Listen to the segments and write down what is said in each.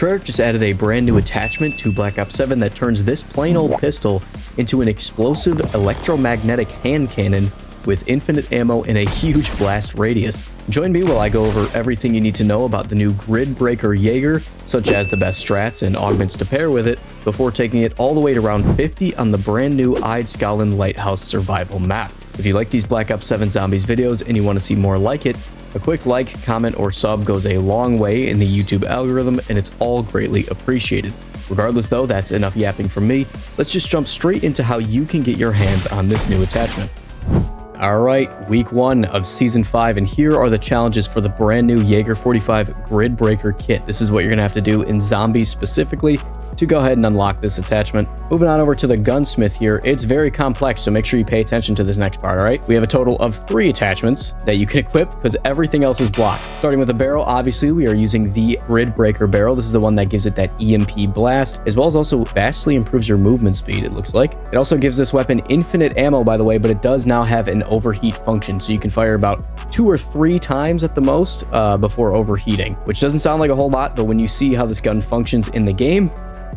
Treyarch just added a brand new attachment to Black Ops 7 that turns this plain old pistol into an explosive electromagnetic hand cannon with infinite ammo and a huge blast radius. Join me while I go over everything you need to know about the new grid breaker Jäger, such as the best strats and augments to pair with it, before taking it all the way to round 50 on the brand new Eidskallen Lighthouse survival map. If you like these Black Ops 7 Zombies videos and you want to see more like it, a quick like, comment, or sub goes a long way in the YouTube algorithm, and it's all greatly appreciated. Regardless though, that's enough yapping from me. Let's just jump straight into how you can get your hands on this new attachment. Alright, week 1 of season 5, and here are the challenges for the brand new Jäger 45 Grid Breaker kit. This is what you're gonna have to do in Zombies specifically to go ahead and unlock this attachment. Moving on over to the gunsmith here, it's very complex, so make sure you pay attention to this next part, alright? We have a total of 3 attachments that you can equip because everything else is blocked. Starting with the barrel, obviously we are using the Grid Breaker barrel. This is the one that gives it that EMP blast, as well as also vastly improves your movement speed, it looks like. It also gives this weapon infinite ammo, by the way, but it does now have an overheat function, so you can fire about 2 or 3 times at the most before overheating, which doesn't sound like a whole lot, but when you see how this gun functions in the game,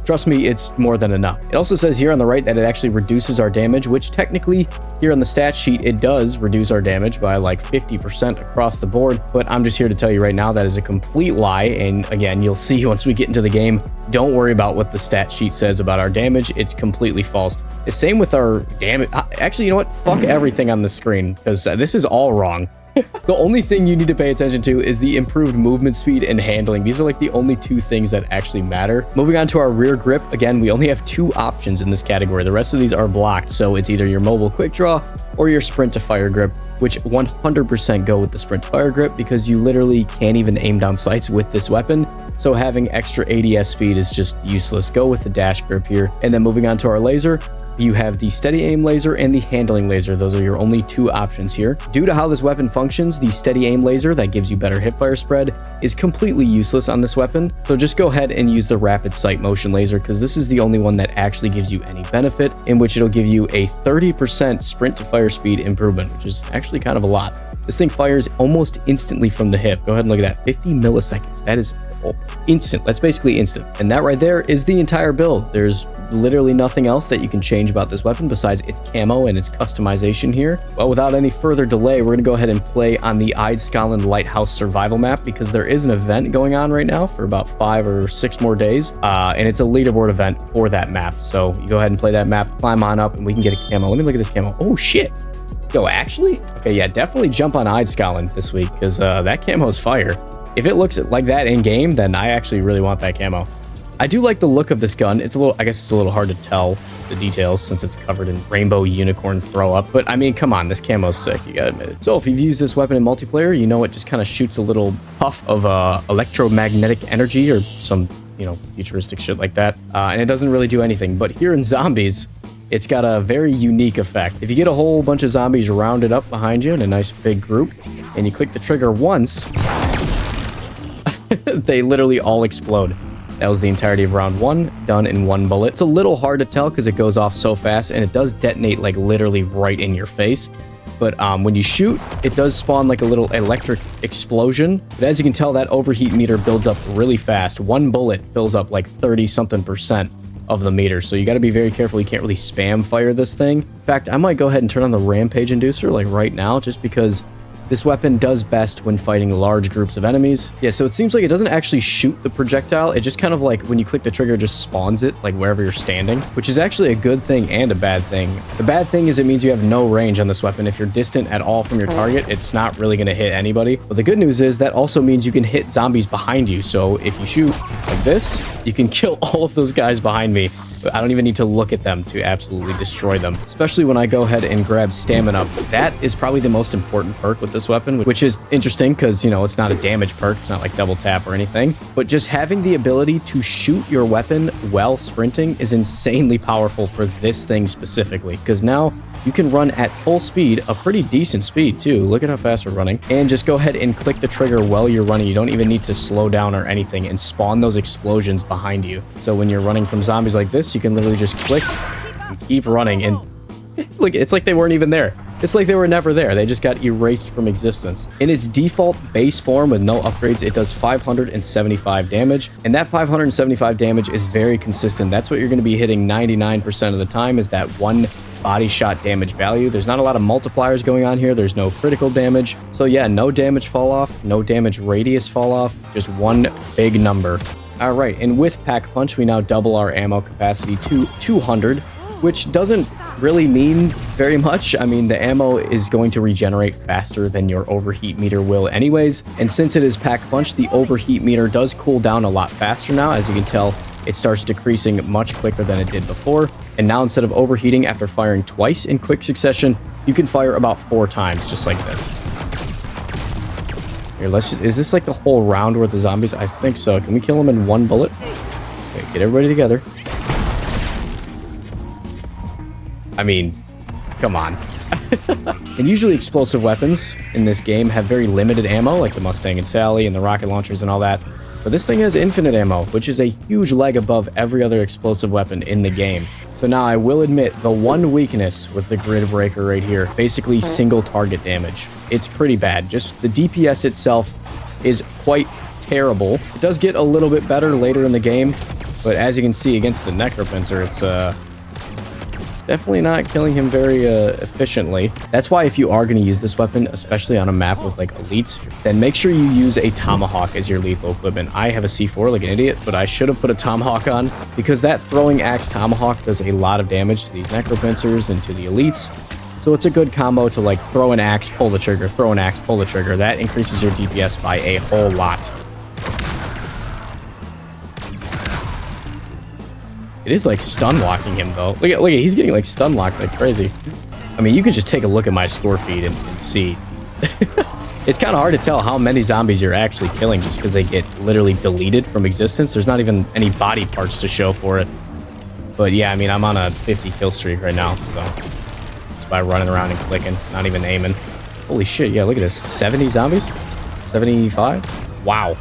trust me, it's more than enough. It also says here on the right that it actually reduces our damage, which technically here on the stat sheet, it does reduce our damage by like 50% across the board. But I'm just here to tell you right now that is a complete lie. And again, you'll see once we get into the game, don't worry about what the stat sheet says about our damage. It's completely false. The same with our damage. Actually, you know what? Fuck everything on the screen because this is all wrong. The only thing you need to pay attention to is the improved movement speed and handling. These are like the only 2 things that actually matter. Moving on to our rear grip. Again, we only have 2 options in this category. The rest of these are blocked. So it's either your mobile quick draw or your sprint to fire grip, which 100% go with the sprint to fire grip because you literally can't even aim down sights with this weapon. So having extra ADS speed is just useless. Go with the dash grip here. And then moving on to our laser, you have the steady aim laser and the handling laser. Those are your only 2 options here. Due to how this weapon functions, the steady aim laser that gives you better hipfire spread is completely useless on this weapon. So just go ahead and use the rapid sight motion laser because this is the only one that actually gives you any benefit, in which it'll give you a 30% sprint to fire speed improvement, which is actually kind of a lot. This thing fires almost instantly from the hip. Go ahead and look at that, 50 milliseconds. That is instant. That's basically instant. And that right there is the entire build. There's literally nothing else that you can change about this weapon besides its camo and its customization here. Well, without any further delay, we're going to go ahead and play on the Eidskallen Lighthouse survival map because there is an event going on right now for about 5 or 6 more days. And it's a leaderboard event for that map. So you go ahead and play that map, climb on up, and we can get a camo. Let me look at this camo. Oh, shit. Yo, actually? Okay, yeah, definitely jump on Eidskallen this week because that camo's fire. If it looks like that in game, then I actually really want that camo. I do like the look of this gun. It's a little, I guess it's a little hard to tell the details since it's covered in rainbow unicorn throw up. But I mean, come on, this camo's sick, you gotta admit it. So if you've used this weapon in multiplayer, you know it just kind of shoots a little puff of electromagnetic energy or some, you know, futuristic shit like that. And it doesn't really do anything. But here in Zombies, it's got a very unique effect. If you get a whole bunch of zombies rounded up behind you in a nice big group, and you click the trigger once, they literally all explode. That was the entirety of round 1, done in 1 bullet. It's a little hard to tell because it goes off so fast, and it does detonate like literally right in your face. But when you shoot, it does spawn like a little electric explosion. But as you can tell, that overheat meter builds up really fast. 1 bullet fills up like 30-something% of the meter. So you got to be very careful. You can't really spam fire this thing. In fact, I might go ahead and turn on the rampage inducer like right now, just because this weapon does best when fighting large groups of enemies. Yeah, so it seems like it doesn't actually shoot the projectile. It just kind of like, when you click the trigger, just spawns it like wherever you're standing, which is actually a good thing and a bad thing. The bad thing is it means you have no range on this weapon. If you're distant at all from your target, it's not really going to hit anybody. But the good news is that also means you can hit zombies behind you. So if you shoot like this, you can kill all of those guys behind me. But I don't even need to look at them to absolutely destroy them, especially when I go ahead and grab Stamin Up. That is probably the most important perk with this weapon, which is interesting because, you know, it's not a damage perk. It's not like double tap or anything, but just having the ability to shoot your weapon while sprinting is insanely powerful for this thing specifically, because now you can run at full speed, a pretty decent speed too. Look at how fast we're running. And just go ahead and click the trigger while you're running. You don't even need to slow down or anything, and spawn those explosions behind you. So when you're running from zombies like this, you can literally just click and keep running. And look, it's like they weren't even there. It's like they were never there. They just got erased from existence. In its default base form with no upgrades, it does 575 damage. And that 575 damage is very consistent. That's what you're going to be hitting 99% of the time, is that one body shot damage value. There's not a lot of multipliers going on here. There's no critical damage. So yeah, no damage fall off, no damage radius fall off, just one big number. All right, and with Pack Punch, we now double our ammo capacity to 200, which doesn't really mean very much. I mean, the ammo is going to regenerate faster than your overheat meter will anyways. And since it is Pack Punch, the overheat meter does cool down a lot faster now. As you can tell, it starts decreasing much quicker than it did before. And now instead of overheating after firing twice in quick succession, you can fire about 4 times, just like this. Here, is this like the whole round with the zombies? I think so. Can we kill them in 1 bullet? Okay, get everybody together. I mean, come on. And usually explosive weapons in this game have very limited ammo, like the Mustang and Sally and the rocket launchers and all that. But this thing has infinite ammo, which is a huge leg above every other explosive weapon in the game. So now I will admit, the one weakness with the grid breaker right here, basically single target damage. It's pretty bad. Just the DPS itself is quite terrible. It does get a little bit better later in the game, but as you can see against the Necropincer, it's definitely not killing him very efficiently. That's why if you are going to use this weapon, especially on a map with like elites, then make sure you use a tomahawk as your lethal equipment. I have a C4 like an idiot, but I should have put a tomahawk on, because that throwing axe tomahawk does a lot of damage to these Necropincers and to the elites. So it's a good combo to like throw an axe, pull the trigger, throw an axe, pull the trigger. That increases your DPS by a whole lot. It is like stun locking him though. Look at he's getting like stun locked like crazy. I mean, you can just take a look at my score feed and see. It's kind of hard to tell how many zombies you're actually killing just because they get literally deleted from existence. There's not even any body parts to show for it. But yeah, I mean, I'm on a 50 kill streak right now, so just by running around and clicking, not even aiming. Holy shit, yeah, look at this. 70 zombies? 75? Wow.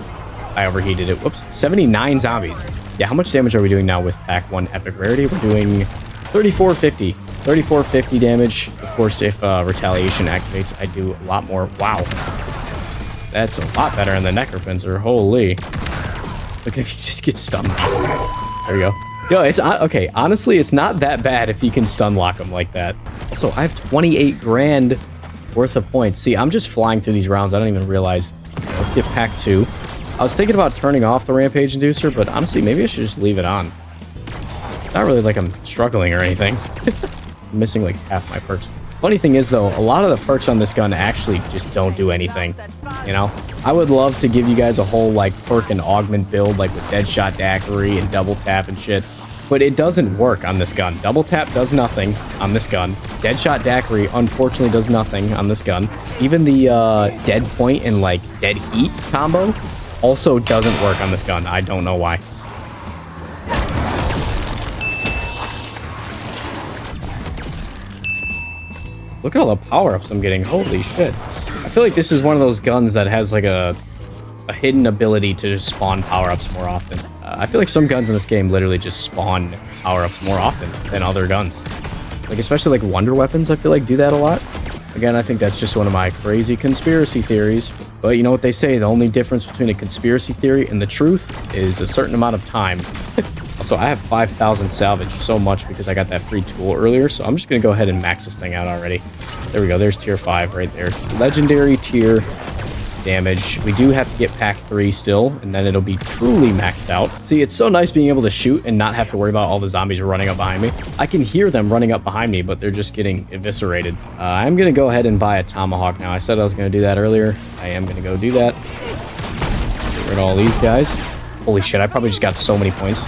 I overheated it. Whoops. 79 zombies. Yeah, how much damage are we doing now with Pack 1 Epic Rarity? We're doing 3450. 3450 damage. Of course, if Retaliation activates, I do a lot more. Wow. That's a lot better than the Necropincer. Holy. Look if you just get stun locked. There we go. Yo, it's okay. Honestly, it's not that bad if you can stun lock them like that. Also, I have 28 grand worth of points. See, I'm just flying through these rounds. I don't even realize. Let's get Pack 2. I was thinking about turning off the Rampage Inducer, but honestly, maybe I should just leave it on. Not really like I'm struggling or anything. I'm missing like half my perks. Funny thing is, though, a lot of the perks on this gun actually just don't do anything, you know? I would love to give you guys a whole, like, perk and augment build, like with Deadshot Daiquiri and Double Tap and shit, but it doesn't work on this gun. Double Tap does nothing on this gun. Deadshot Daiquiri, unfortunately, does nothing on this gun. Even the Dead Point and, like, Dead Heat combo also doesn't work on this gun. I don't know why. Look at all the power-ups I'm getting. Holy shit. I feel like this is one of those guns that has like a hidden ability to just spawn power-ups more often. I feel like some guns in this game literally just spawn power-ups more often than other guns. Like, especially like wonder weapons, I feel like do that a lot. Again, I think that's just one of my crazy conspiracy theories. But you know what they say, the only difference between a conspiracy theory and the truth is a certain amount of time. Also, I have 5,000 salvage, so much because I got that free tool earlier, so I'm just going to go ahead and max this thing out already. There we go, there's tier 5 right there. It's legendary tier damage. We do have to get Pack 3 still, and then it'll be truly maxed out. See, it's so nice being able to shoot and not have to worry about all the zombies running up behind me. I can hear them running up behind me, but they're just getting eviscerated. I'm going to go ahead and buy a tomahawk now. I said I was going to do that earlier. I am going to go do that. Get rid of all these guys. Holy shit, I probably just got so many points.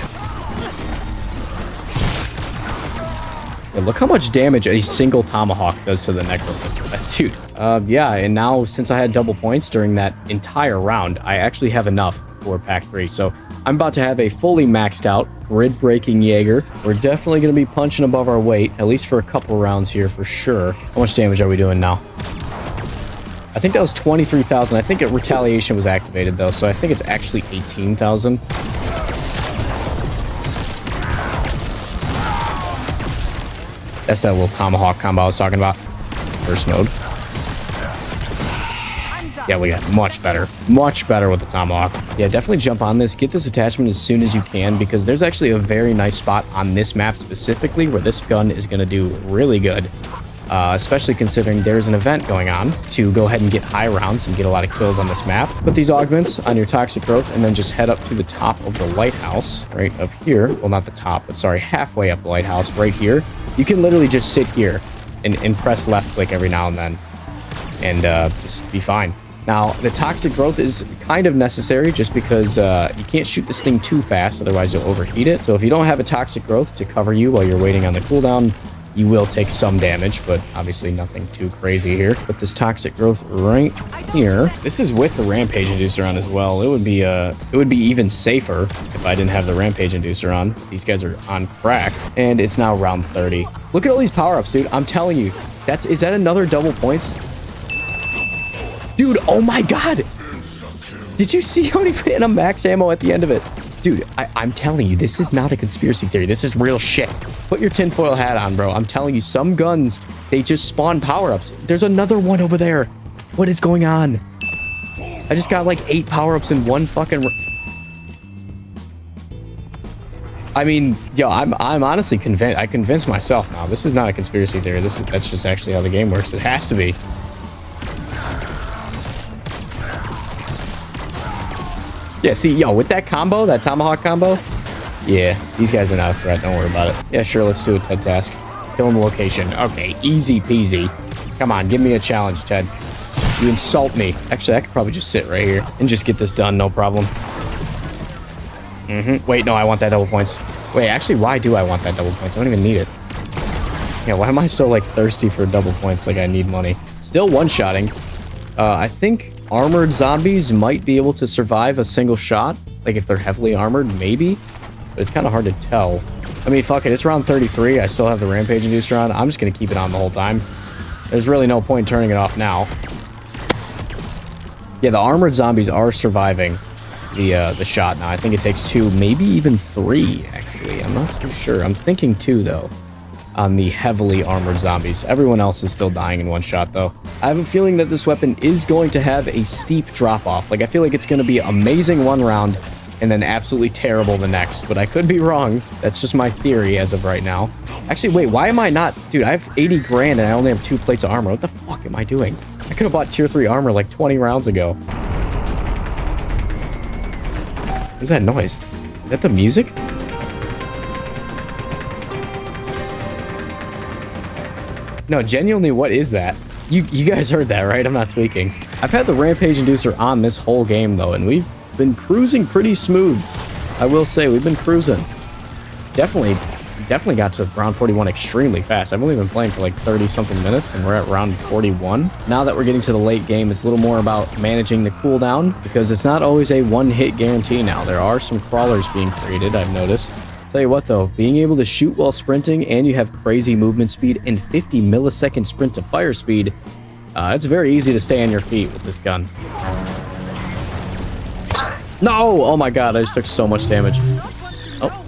Yeah, look how much damage a single tomahawk does to the Necropincer. Dude, yeah, and now since I had double points during that entire round, I actually have enough for Pack 3. So I'm about to have a fully maxed out grid-breaking Jäger. We're definitely going to be punching above our weight, at least for a couple rounds here for sure. How much damage are we doing now? I think that was 23,000. I think Retaliation was activated, though, so I think it's actually 18,000. That's that little tomahawk combo I was talking about. burst mode. Yeah, we got much better with the tomahawk. Yeah, definitely jump on this. Get this attachment as soon as you can, because there's actually a very nice spot on this map specifically where this gun is going to do really good. Especially considering there's an event going on to go ahead and get high rounds and get a lot of kills on this map. Put these augments on your toxic growth and then just head up to the top of the lighthouse right up here. Well, not the top, but sorry, halfway up the lighthouse right here. You can literally just sit here and press left click every now and then and just be fine. Now, the toxic growth is kind of necessary just because you can't shoot this thing too fast, otherwise you'll overheat it. So if you don't have a toxic growth to cover you while you're waiting on the cooldown, you will take some damage, but obviously nothing too crazy here. Put this toxic growth right here. This is with the rampage inducer on as well. It would be even safer if I didn't have the rampage inducer on. These guys are on crack, and it's now round 30. Look at all these power-ups, dude. I'm telling you, is that another double points? Dude, oh my god! Did you see how many phantom max ammo at the end of it? Dude, I'm telling you, this is not a conspiracy theory. This is real shit. Put your tinfoil hat on, bro. I'm telling you, some guns, they just spawn power-ups. There's another one over there. What is going on? I just got like 8 power-ups in one fucking... I mean, yo, I'm honestly convinced. I convinced myself now. This is not a conspiracy theory. That's just actually how the game works. It has to be. Yeah, see, yo, with that combo, that tomahawk combo, yeah, these guys are not a threat. Don't worry about it. Yeah, sure, let's do a Ted task. Kill him location. Okay, easy peasy. Come on, give me a challenge, Ted. You insult me. Actually, I could probably just sit right here and just get this done, no problem. Wait, no, I want that double points. Wait, actually, why do I want that double points? I don't even need it. Yeah, why am I so, like, thirsty for double points like I need money? Still one-shotting. I think armored zombies might be able to survive a single shot. Like, if they're heavily armored, maybe. But it's kind of hard to tell. I mean, fuck it. It's round 33. I still have the rampage inducer on. I'm just going to keep it on the whole time. There's really no point turning it off now. Yeah, the armored zombies are surviving the shot now. I think it takes 2, maybe even 3, actually. I'm not too sure. I'm thinking 2, though, on the heavily armored zombies. Everyone else is still dying in one shot, though. I have a feeling that this weapon is going to have a steep drop-off. Like, I feel like it's going to be amazing one round and then absolutely terrible the next, but I could be wrong. That's just my theory as of right now. Actually, wait, why am I not... Dude, I have 80 grand and I only have 2 plates of armor. What the fuck am I doing? I could have bought tier 3 armor like 20 rounds ago. What's that noise? Is that the music? No, genuinely, what is that? You guys heard that, right? I'm not tweaking. I've had the rampage inducer on this whole game, though, and we've been cruising pretty smooth. I will say, we've been cruising. Definitely got to round 41 extremely fast. I've only been playing for like 30-something minutes, and we're at round 41. Now that we're getting to the late game, it's a little more about managing the cooldown, because it's not always a one-hit guarantee now. There are some crawlers being created, I've noticed. Tell you what, though, being able to shoot while sprinting and you have crazy movement speed and 50 millisecond sprint to fire speed, it's very easy to stay on your feet with this gun. No! Oh my god, I just took so much damage. Oh.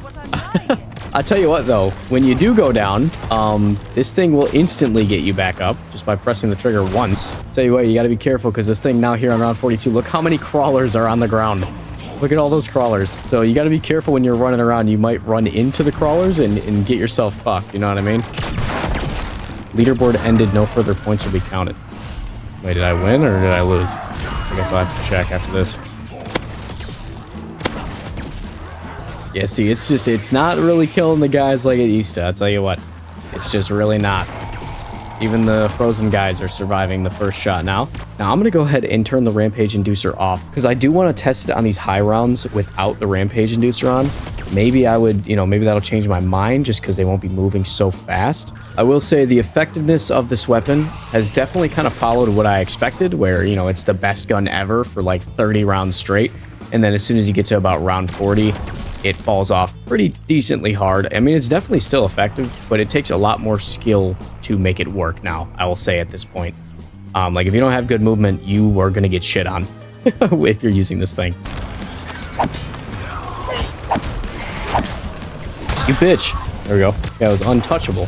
I'll tell you what, though, when you do go down, this thing will instantly get you back up just by pressing the trigger once. Tell you what, you gotta be careful, because this thing now here on round 42, look how many crawlers are on the ground. Look at all those crawlers. So you gotta be careful when you're running around. You might run into the crawlers and get yourself fucked, you know what I mean? Leaderboard ended, no further points will be counted. Wait, did I win or did I lose? I guess I'll have to check after this. Yeah, see, it's not really killing the guys like it used to, I'll tell you what. It's just really not. Even the frozen guys are surviving the first shot now. Now, I'm going to go ahead and turn the rampage inducer off, because I do want to test it on these high rounds without the rampage inducer on. Maybe I would, maybe that'll change my mind just because they won't be moving so fast. I will say the effectiveness of this weapon has definitely kind of followed what I expected, where, it's the best gun ever for like 30 rounds straight. And then as soon as you get to about round 40, it falls off pretty decently hard. I mean, it's definitely still effective, but it takes a lot more skill to make it work now, I will say at this point. Like, if you don't have good movement, you are going to get shit on if you're using this thing. You bitch. There we go. Yeah, it was untouchable.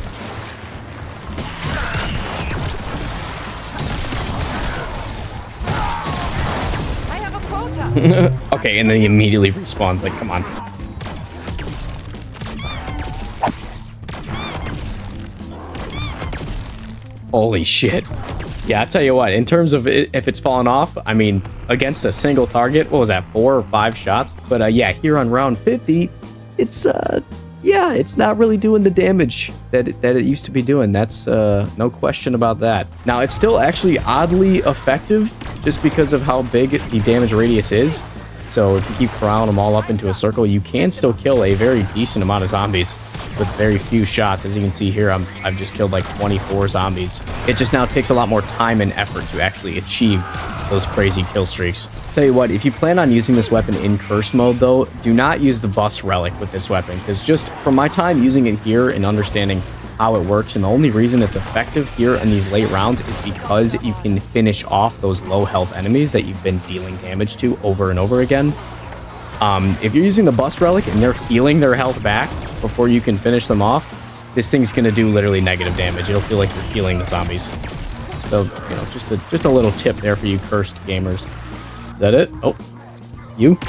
Okay, and then he immediately respawns. Like, come on. Holy shit. Yeah, I'll tell you what, in terms of if it's fallen off, I mean, against a single target, what was that, 4 or 5 shots? But yeah, here on round 50, it's, yeah, it's not really doing the damage that it used to be doing. That's no question about that. Now, it's still actually oddly effective just because of how big the damage radius is. So if you keep corralling them all up into a circle, you can still kill a very decent amount of zombies with very few shots. As you can see here, I've just killed like 24 zombies. It just now takes a lot more time and effort to actually achieve those crazy kill streaks. Tell you what, if you plan on using this weapon in curse mode though, do not use the bus relic with this weapon, because just from my time using it here and understanding how it works, and the only reason it's effective here in these late rounds is because you can finish off those low health enemies that you've been dealing damage to over and over again. If you're using the bus relic and they're healing their health back before you can finish them off, this thing's gonna do literally negative damage. It'll feel like you're healing the zombies. So, you know, just a little tip there for you cursed gamers. Is that it? Oh, you?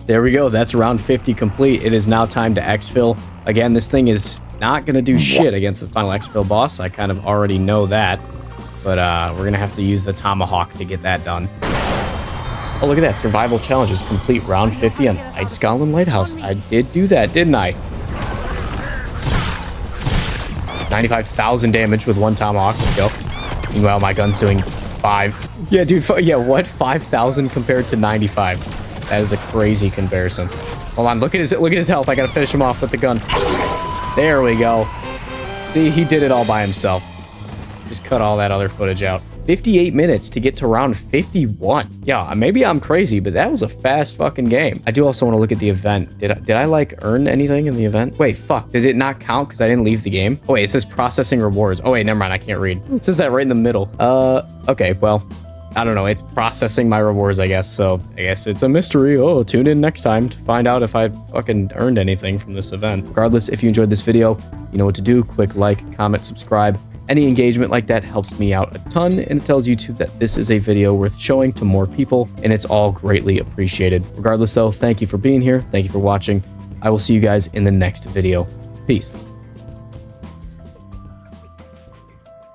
There we go. That's round 50 complete. It is now time to exfil. Again, this thing is not going to do shit against the final exfil boss. I kind of already know that. But we're going to have to use the tomahawk to get that done. Oh, look at that. Survival challenges complete round 50 on Eidskallen Lighthouse. I did do that, didn't I? 95,000 damage with one tomahawk. Let's go. Meanwhile, my gun's doing 5. Yeah, dude. Yeah, what? 5,000 compared to 95. That is a crazy comparison. Hold on, look at his health. I gotta finish him off with the gun. There we go. See, he did it all by himself. Just cut all that other footage out. 58 minutes to get to round 51. Yeah, maybe I'm crazy, but that was a fast fucking game. I do also want to look at the event. Did I like earn anything in the event? Wait, fuck. Did it not count because I didn't leave the game? Oh wait, it says processing rewards. Oh wait, never mind. I can't read. It says that right in the middle. Okay, well, I don't know. It's processing my rewards, I guess. So I guess it's a mystery. Oh, tune in next time to find out if I fucking earned anything from this event. Regardless, if you enjoyed this video, you know what to do. Quick like, comment, subscribe. Any engagement like that helps me out a ton, and it tells YouTube that this is a video worth showing to more people, and it's all greatly appreciated. Regardless though, thank you for being here. Thank you for watching. I will see you guys in the next video. Peace.